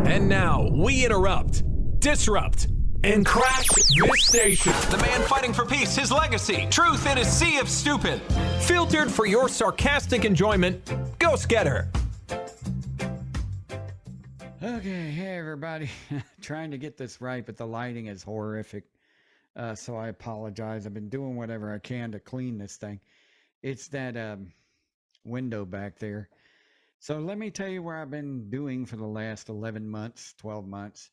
And now we interrupt, disrupt, and crash this station. The man fighting for peace, his legacy, truth in a sea of stupid. Filtered for your sarcastic enjoyment, Ghostgetter. Okay, hey everybody. Trying to get this right, but the lighting is horrific. So I apologize. I've been doing whatever I can to clean this thing. It's that window back there. So let me tell you where I've been doing for the last 11 months, 12 months.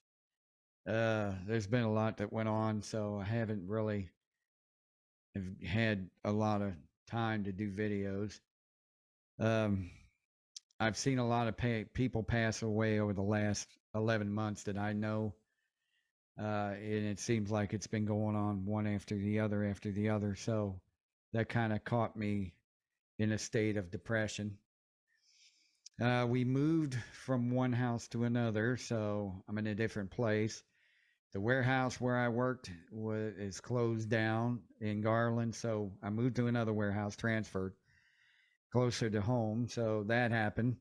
There's been a lot that went on, so I haven't really had a lot of time to do videos. I've seen a lot of people pass away over the last 11 months that I know. And it seems like it's been going on one after the other. So that kind of caught me in a state of depression. We moved from one house to another, so I'm in a different place. The warehouse where I worked is closed down in Garland, so I moved to another warehouse, transferred closer to home, so that happened.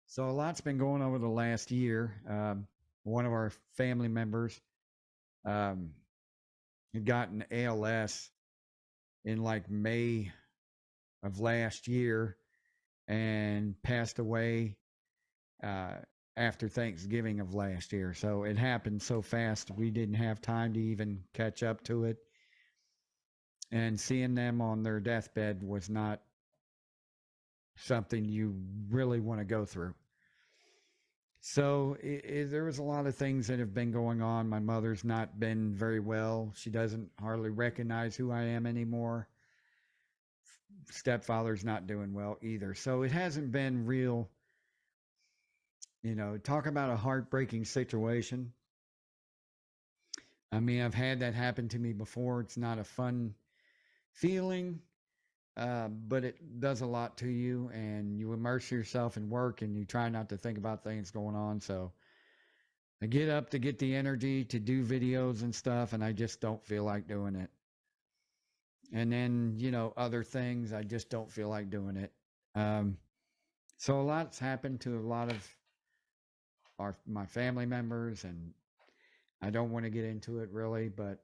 So a lot's been going over the last year. One of our family members had gotten ALS in like May of last year and passed away after Thanksgiving of last year. So it happened so fast, we didn't have time to even catch up to it. And seeing them on their deathbed was not something you really want to go through. So there was a lot of things that have been going on. My mother's not been very well. She doesn't hardly recognize who I am anymore. Stepfather's not doing well either. So it hasn't been real, talk about a heartbreaking situation. I mean, I've had that happen to me before. It's not a fun feeling, but it does a lot to you, and you immerse yourself in work and you try not to think about things going on. So I get up to get the energy to do videos and stuff, and I just don't feel like doing it. And then, other things, I just don't feel like doing it. So a lot's happened to a lot of my family members, and I don't want to get into it really, but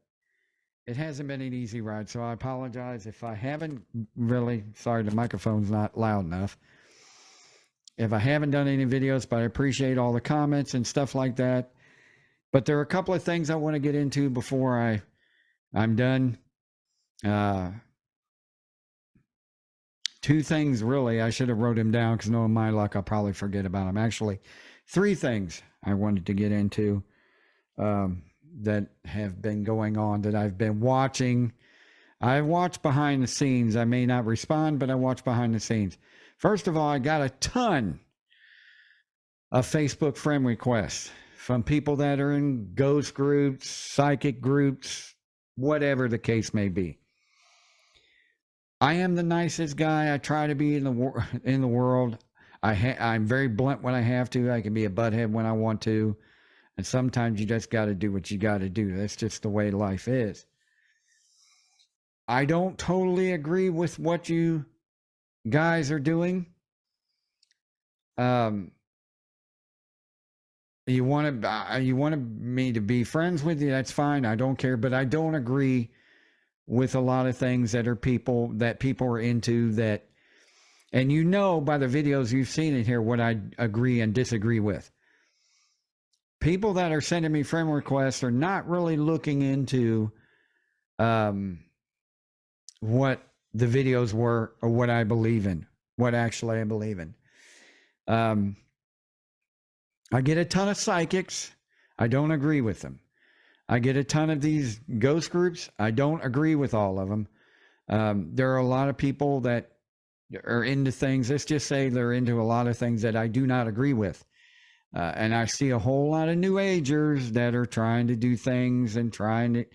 it hasn't been an easy ride. So I apologize if I haven't really, sorry, the microphone's not loud enough. If I haven't done any videos, but I appreciate all the comments and stuff like that. But there are a couple of things I want to get into before I'm done. Two things really. I should have wrote them down because knowing my luck, I'll probably forget about them. Actually, three things I wanted to get into that have been going on that I've been watching. I watch behind the scenes. I may not respond, but I watch behind the scenes. First of all, I got a ton of Facebook friend requests from people that are in ghost groups, psychic groups, whatever the case may be. I am the nicest guy. I try to be in the world. I'm very blunt when I have to. I can be a butthead when I want to. And sometimes you just got to do what you got to do. That's just the way life is. I don't totally agree with what you guys are doing. You want me to be friends with you, that's fine. I don't care, but I don't agree with a lot of things that people are into that, and by the videos you've seen in here what I agree and disagree with. People that are sending me friend requests are not really looking into what the videos were or what I believe in, what actually I believe in. I get a ton of psychics. I don't agree with them. I get a ton of these ghost groups. I don't agree with all of them. There are a lot of people that are into things. Let's just say they're into a lot of things that I do not agree with. And I see a whole lot of new agers that are trying to do things and trying to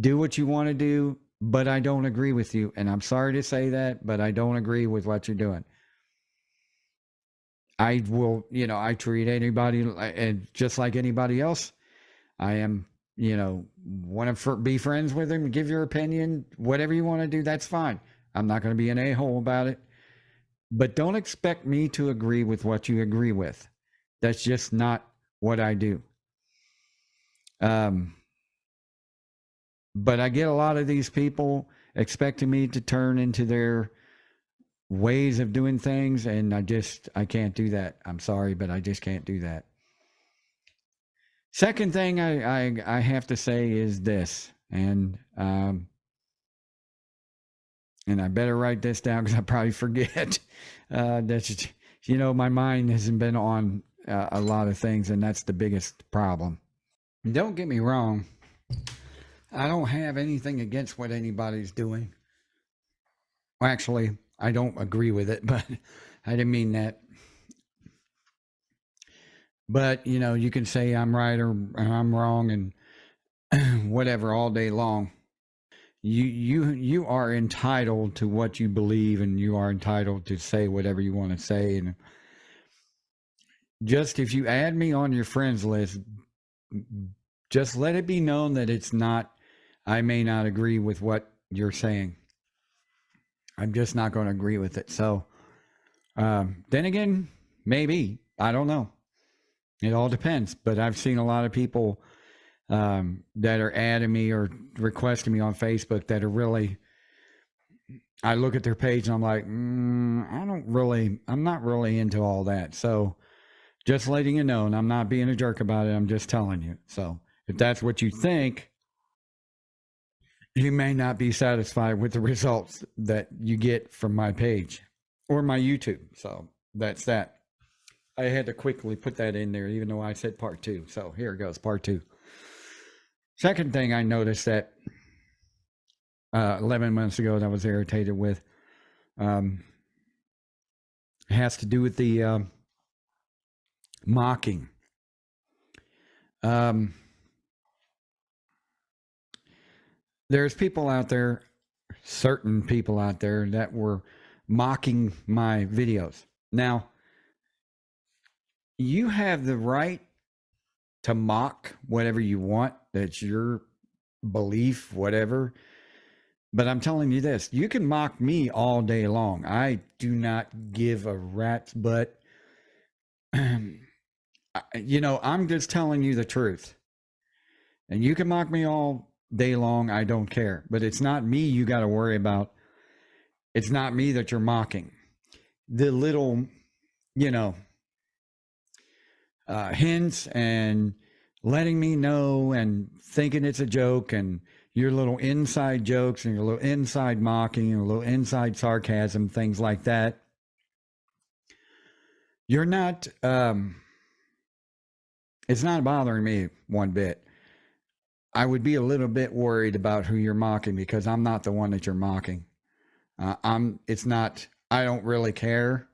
do what you want to do, but I don't agree with you. And I'm sorry to say that, but I don't agree with what you're doing. I will, I treat anybody and just like anybody else. I am, want to be friends with them, give your opinion, whatever you want to do, that's fine. I'm not going to be an a-hole about it. But don't expect me to agree with what you agree with. That's just not what I do. But I get a lot of these people expecting me to turn into their ways of doing things, and I can't do that. I'm sorry, but I just can't do that. Second thing I have to say is this, and I better write this down because I probably forget. That's, my mind hasn't been on a lot of things, and that's the biggest problem. Don't get me wrong. I don't have anything against what anybody's doing. Well, actually, I don't agree with it, but I didn't mean that. But, you can say I'm right or I'm wrong and whatever all day long. You are entitled to what you believe, and you are entitled to say whatever you want to say. And just if you add me on your friends list, just let it be known that it's not, I may not agree with what you're saying. I'm just not going to agree with it. So then again, maybe, I don't know. It all depends. But I've seen a lot of people that are adding me or requesting me on Facebook that are really, I look at their page and I'm like, I'm not really into all that. So just letting you know, and I'm not being a jerk about it. I'm just telling you. So if that's what you think, you may not be satisfied with the results that you get from my page or my YouTube. So that's that. I had to quickly put that in there, even though I said part 2. So here it goes, part 2. Second thing I noticed that 11 months ago that I was irritated with has to do with the mocking. There's people out there, certain people out there that were mocking my videos. Now, you have the right to mock whatever you want. That's your belief, whatever. But I'm telling you this, you can mock me all day long. I do not give a rat's butt. I'm just telling you the truth. And you can mock me all day long. I don't care. But it's not me you got to worry about. It's not me that you're mocking. The little, hints and letting me know and thinking it's a joke, and your little inside jokes and your little inside mocking and a little inside sarcasm, things like that. You're not, it's not bothering me one bit. I would be a little bit worried about who you're mocking because I'm not the one that you're mocking. I don't really care.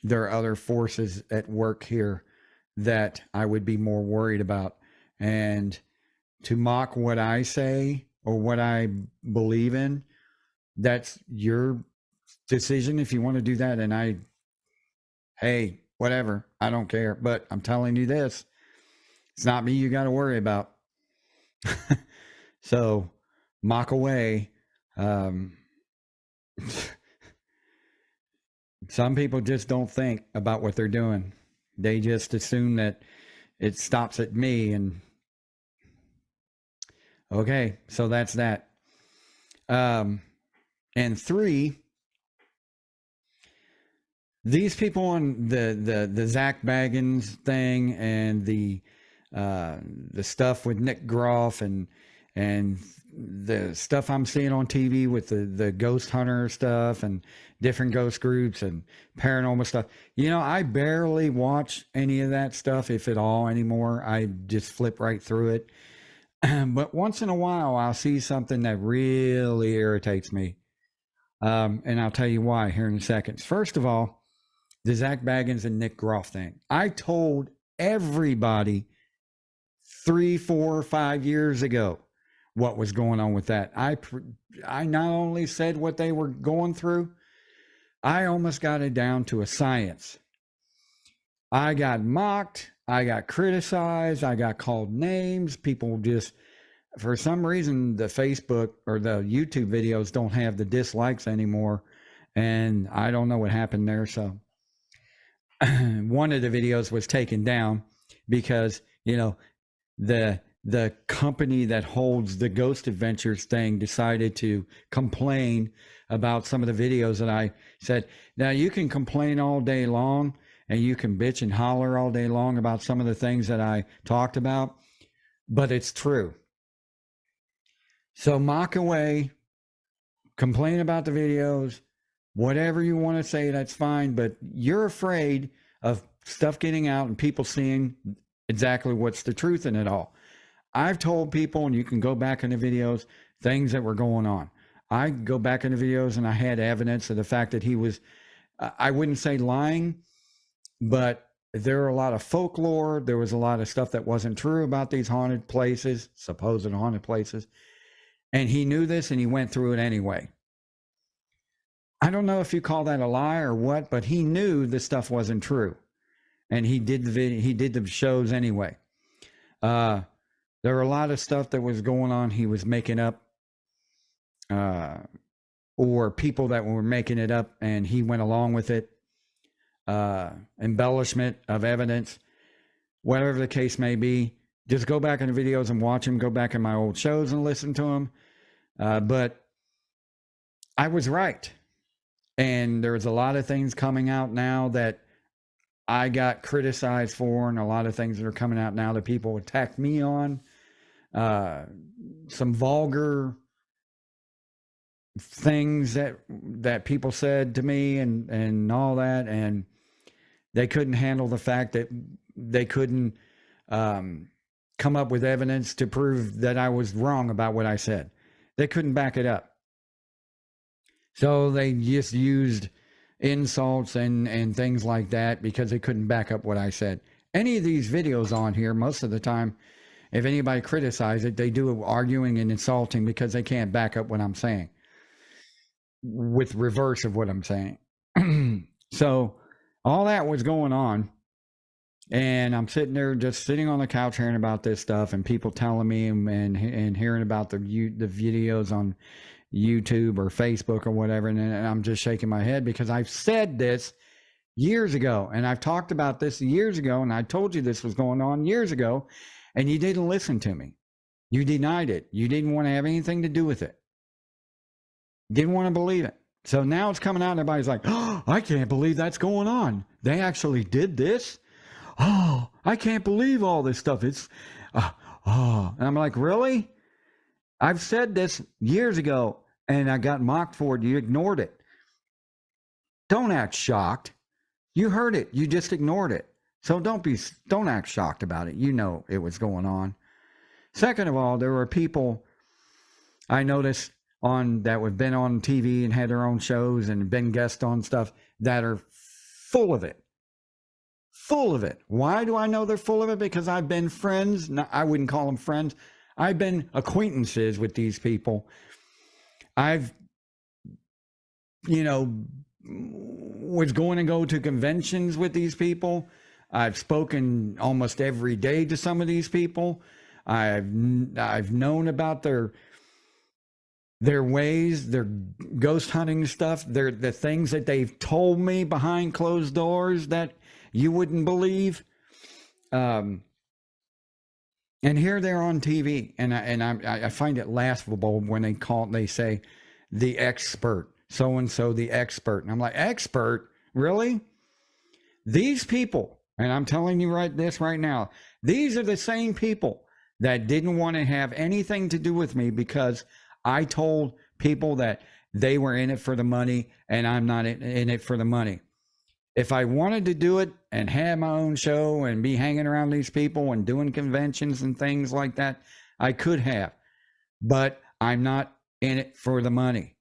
There are other forces at work here that I would be more worried about. And to mock what I say or what I believe in, that's your decision if you want to do that. And hey, whatever, I don't care. But I'm telling you this, it's not me you got to worry about. So mock away. Some people just don't think about what they're doing. They just assume that it stops at me. And okay, so that's that. And 3, these people on the Zach Baggins thing and the stuff with Nick Groff and the stuff I'm seeing on TV with the ghost hunter stuff and different ghost groups and paranormal stuff. I barely watch any of that stuff, if at all, anymore. I just flip right through it. But once in a while, I'll see something that really irritates me. And I'll tell you why here in a second. First of all, the Zach Baggins and Nick Groff thing. I told everybody 3, 4, 5 years ago what was going on with that. I not only said what they were going through, I almost got it down to a science. I got mocked. I got criticized. I got called names. People just, for some reason, the Facebook or the YouTube videos don't have the dislikes anymore. and I don't know what happened there. So one of the videos was taken down because, you know, the company that holds the Ghost Adventures thing decided to complain about some of the videos that I said. Now, you can complain all day long and you can bitch and holler all day long about some of the things that I talked about, but it's true. So mock away, complain about the videos, whatever you want to say, that's fine, but you're afraid of stuff getting out and people seeing exactly what's the truth in it all. I've told people, and you can go back in the videos, things that were going on. I go back in the videos and I had evidence of the fact that he was, I wouldn't say lying, but there were a lot of folklore. There was a lot of stuff that wasn't true about these haunted places, supposed haunted places. And he knew this and he went through it anyway. I don't know if you call that a lie or what, but he knew this stuff wasn't true. And he did the video, he did the shows anyway. There were a lot of stuff that was going on. He was making up, or people that were making it up and he went along with it. Embellishment of evidence, whatever the case may be. Just go back in the videos and watch them. Go back in my old shows and listen to them. But I was right. And there's a lot of things coming out now that I got criticized for, and a lot of things that are coming out now that people attack me on. Some vulgar things that people said to me and all that, and they couldn't handle the fact that they couldn't come up with evidence to prove that I was wrong about what I said. They couldn't back it up. So they just used insults and things like that because they couldn't back up what I said. Any of these videos on here, most of the time, if anybody criticizes it, they do arguing and insulting because they can't back up what I'm saying with reverse of what I'm saying. So all that was going on. And I'm sitting there just sitting on the couch hearing about this stuff and people telling me and hearing about the videos on YouTube or Facebook or whatever. And I'm just shaking my head because I've said this years ago and I've talked about this years ago. And I told you this was going on years ago and you didn't listen to me. You denied it. You didn't want to have anything to do with it. Didn't want to believe it. So now it's coming out and everybody's like, oh, I can't believe that's going on. They actually did this. Oh, I can't believe all this stuff. It's, and I'm like, really? I've said this years ago and I got mocked for it. You ignored it. Don't act shocked. You heard it. You just ignored it. So don't act shocked about it. You know it was going on. Second of all, there were people I noticed that have been on TV and had their own shows and been guests on stuff that are full of it. Full of it. Why do I know they're full of it? Because I've been friends. No, I wouldn't call them friends. I've been acquaintances with these people. I've, was going to go to conventions with these people. I've spoken almost every day to some of these people. I've known about their ways, their ghost hunting stuff, the things that they've told me behind closed doors that you wouldn't believe. And here they're on TV, and I find it laughable when they say the expert, so and so the expert, and I'm like, expert, really? These people, and I'm telling you right now, these are the same people that didn't want to have anything to do with me because I told people that they were in it for the money, and I'm not in it for the money. If I wanted to do it and have my own show and be hanging around these people and doing conventions and things like that, I could have. But I'm not in it for the money.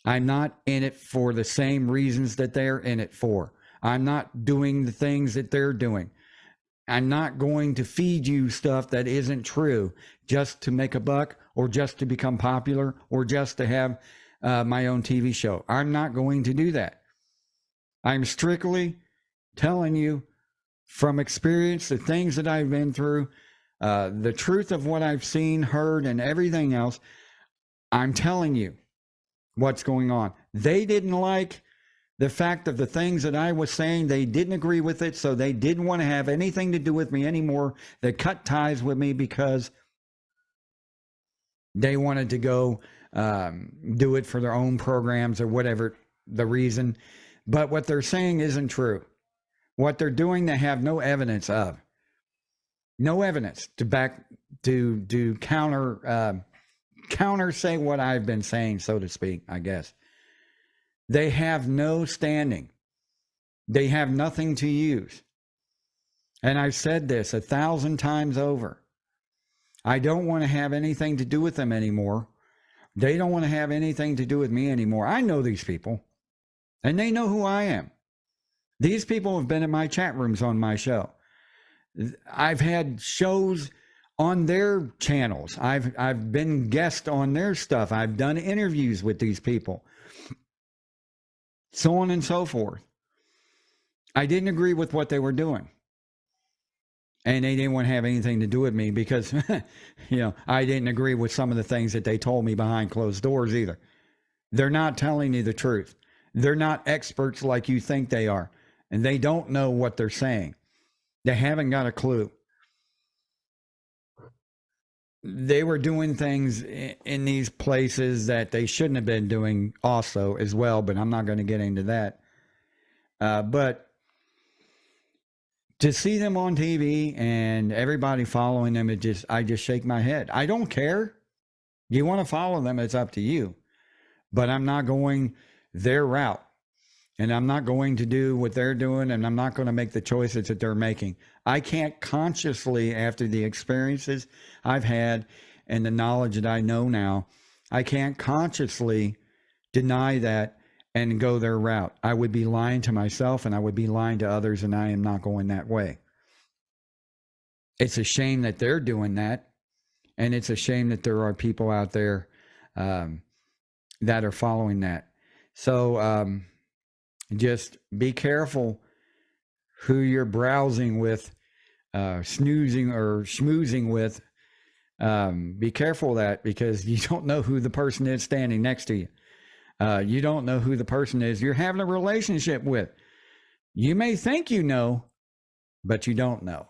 I'm not in it for the same reasons that they're in it for. I'm not doing the things that they're doing. I'm not going to feed you stuff that isn't true just to make a buck or just to become popular or just to have my own TV show. I'm not going to do that. I'm strictly telling you from experience the things that I've been through, the truth of what I've seen, heard, and everything else. I'm telling you. what's going on. They didn't like the fact of the things that I was saying. They didn't agree with it, so they didn't want to have anything to do with me anymore. They cut ties with me because they wanted to go do it for their own programs or whatever the reason. But what they're saying isn't true. What they're doing, they have no evidence of. No evidence to counter say what I've been saying, so to speak, I guess. They have no standing. They have nothing to use. And I've said this 1,000 times over. I don't want to have anything to do with them anymore. They don't want to have anything to do with me anymore. I know these people, and they know who I am. These people have been in my chat rooms on my show. I've had shows on their channels. I've been guest on their stuff. I've done interviews with these people. So on and so forth. I didn't agree with what they were doing. And they didn't want to have anything to do with me because, I didn't agree with some of the things that they told me behind closed doors either. They're not telling you the truth. They're not experts like you think they are. And they don't know what they're saying. They haven't got a clue. They were doing things in these places that they shouldn't have been doing also as well, but I'm not going to get into that. But to see them on TV and everybody following them, I just shake my head. I don't care. You want to follow them, it's up to you. But I'm not going their route. And I'm not going to do what they're doing, and I'm not going to make the choices that they're making. I can't consciously, after the experiences I've had and the knowledge that I know now, I can't consciously deny that and go their route. I would be lying to myself, and I would be lying to others, and I am not going that way. It's a shame that they're doing that, and it's a shame that there are people out there that are following that. So, just be careful who you're browsing with, snoozing or schmoozing with. Be careful of that, because you don't know who the person is standing next to you. You don't know who the person is you're having a relationship with. You may think you know, but you don't know.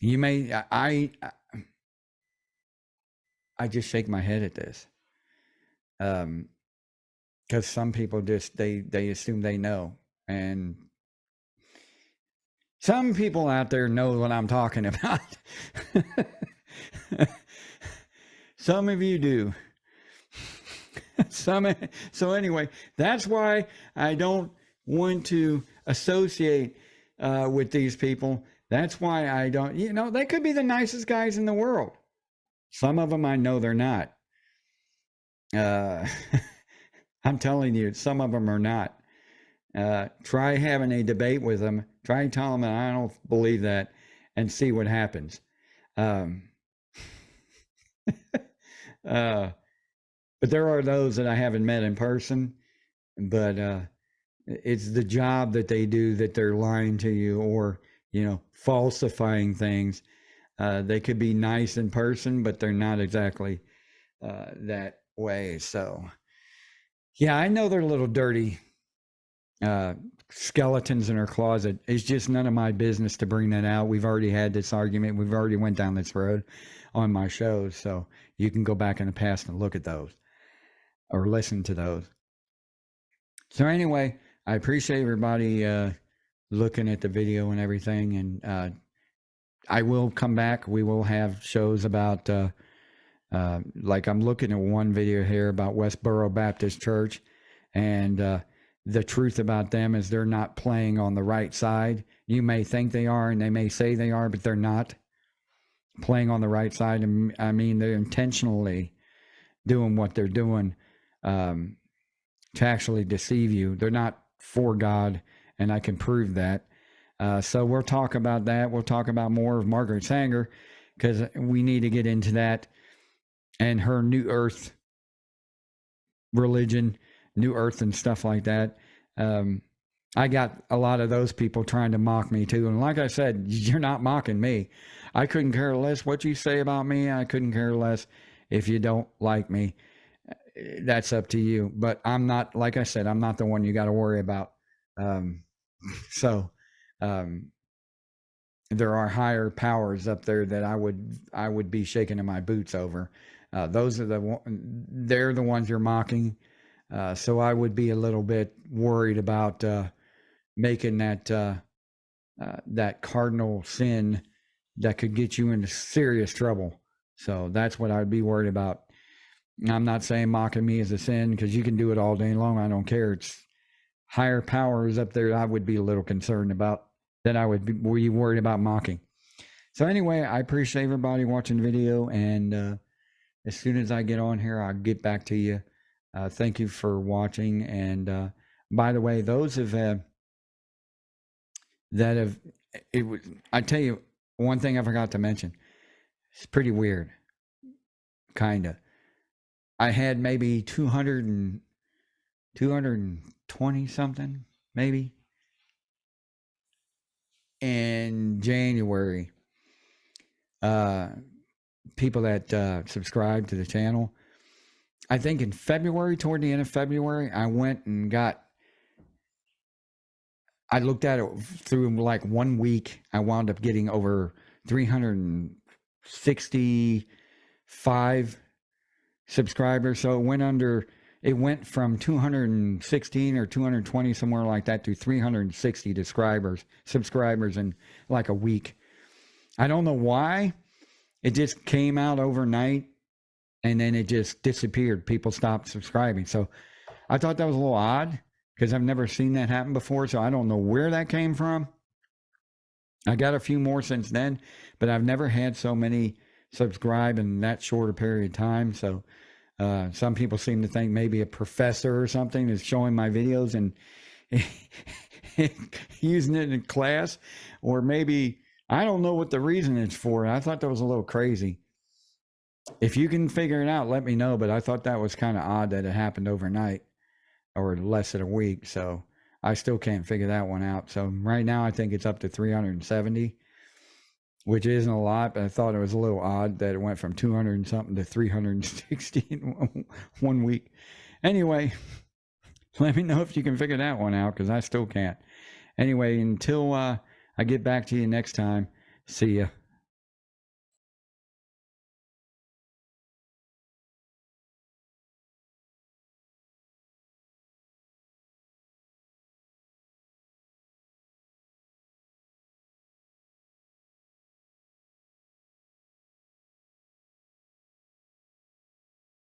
You may, I just shake my head at this. Because some people just, they assume they know. And some people out there know what I'm talking about. Some of you do. So anyway, that's why I don't want to associate with these people. That's why I don't, they could be the nicest guys in the world. Some of them I know they're not. I'm telling you, some of them are not. Try having a debate with them. Try telling them I don't believe that, and see what happens. But there are those that I haven't met in person, but it's the job that they do that they're lying to you, or, falsifying things. They could be nice in person, but they're not exactly that way. So, yeah, I know they're a little dirty skeletons in her closet. It's just none of my business to bring that out. We've already had this argument. We've already went down this road on my shows. So you can go back in the past and look at those or listen to those. So anyway, I appreciate everybody looking at the video and everything. And I will come back. We will have shows about, like I'm looking at one video here about Westboro Baptist Church, and the truth about them is they're not playing on the right side. You may think they are, and they may say they are, but they're not playing on the right side. And I mean, they're intentionally doing what they're doing to actually deceive you. They're not for God, and I can prove that. So we'll talk about that. We'll talk about more of Margaret Sanger, because we need to get into that and her New Earth religion, New Earth and stuff like that. I got a lot of those people trying to mock me too. And like I said, you're not mocking me. I couldn't care less what you say about me. I couldn't care less if you don't like me. that's up to you. But I'm not, like I said, I'm not the one you got to worry about. So um, there are higher powers up there that I would be shaking in my boots over. Those are they're the ones you're mocking. So I would be a little bit worried about making that cardinal sin that could get you into serious trouble. So that's what I'd be worried about. I'm not saying mocking me is a sin, because you can do it all day long. I don't care. It's higher powers up there I would be a little concerned about, that I would be worried about mocking. So anyway, I appreciate everybody watching the video, and as soon as I get on here, I'll get back to you. Thank you for watching, and by the way, those that have, I tell you one thing I forgot to mention. It's pretty weird, kind of. I had maybe 220 something, maybe, in January. People that subscribe to the channel. I think in February, toward the end of February, I went and I looked at it through like 1 week. I wound up getting over 365 subscribers. So it went from 216 or 220, somewhere like that, to 360 subscribers in like a week. I don't know why. It just came out overnight, and then it just disappeared. People stopped subscribing. So I thought that was a little odd, because I've never seen that happen before. So I don't know where that came from. I got a few more since then, but I've never had so many subscribe in that short a period of time. So some people seem to think maybe a professor or something is showing my videos and using it in class, or maybe, I don't know what the reason is for it. I thought that was a little crazy. If you can figure it out, let me know. But I thought that was kind of odd that it happened overnight, or less than a week. So I still can't figure that one out. So right now I think it's up to 370, which isn't a lot, but I thought it was a little odd that it went from 200 and something to 360 in 1 week. Anyway, let me know if you can figure that one out, because I still can't. Anyway, until I get back to you next time, see ya.